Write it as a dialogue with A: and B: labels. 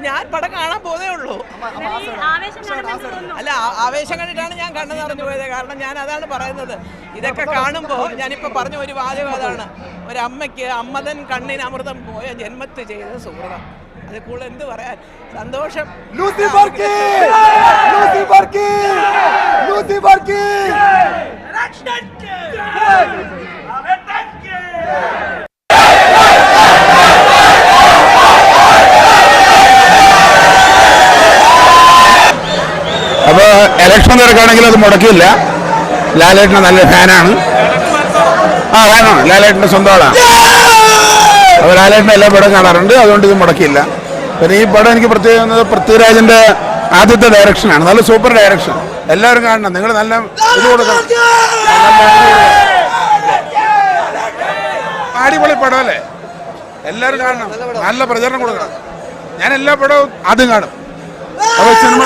A: ഞാൻ പടം കാണാൻ പോതേ ഉള്ളൂ. അല്ല, ആവേശം കണ്ടിട്ടാണ് ഞാൻ കണ്ണു നിറഞ്ഞു പോയത്. കാരണം ഞാൻ അതാണ് പറയുന്നത്. ഇതൊക്കെ കാണുമ്പോൾ ഞാനിപ്പോൾ പറഞ്ഞ ഒരു വാചകം അതാണ്, ഒരമ്മയ്ക്ക് അമ്മതൻ കണ്ണിന് അമൃതം പോയ ജന്മത്ത് ചെയ്ത സുഹൃതം. അത് കൂടുതൽ എന്ത് പറയാൻ. സന്തോഷം.
B: അപ്പോൾ ഇലക്ഷൻ തിരക്കാണെങ്കിൽ അത് മുടക്കില്ല. ലാലേട്ടന് നല്ല ഫാനാണ്. ഫാനാണ്, ലാലേട്ടൻ്റെ സ്വന്തം ആളാണ്. അപ്പോൾ ലാലേട്ടൻ്റെ എല്ലാ പടം കാണാറുണ്ട്, അതുകൊണ്ട് ഇത് മുടക്കില്ല. പിന്നെ ഈ പടം എനിക്ക് പ്രത്യേകം പൃഥ്വിരാജിൻ്റെ ആദ്യത്തെ ഡയറക്ഷനാണ്. നല്ല സൂപ്പർ ഡയറക്ഷൻ. എല്ലാവരും കാണണം. നിങ്ങൾ നല്ല ഇത് കൊടുക്കണം. അടിപൊളി പടമല്ലേ, എല്ലാവരും കാണണം. നല്ല പ്രചരണം കൊടുക്കണം. ഞാൻ എല്ലാ പടവും ആദ്യം കാണും. അപ്പോൾ സിനിമ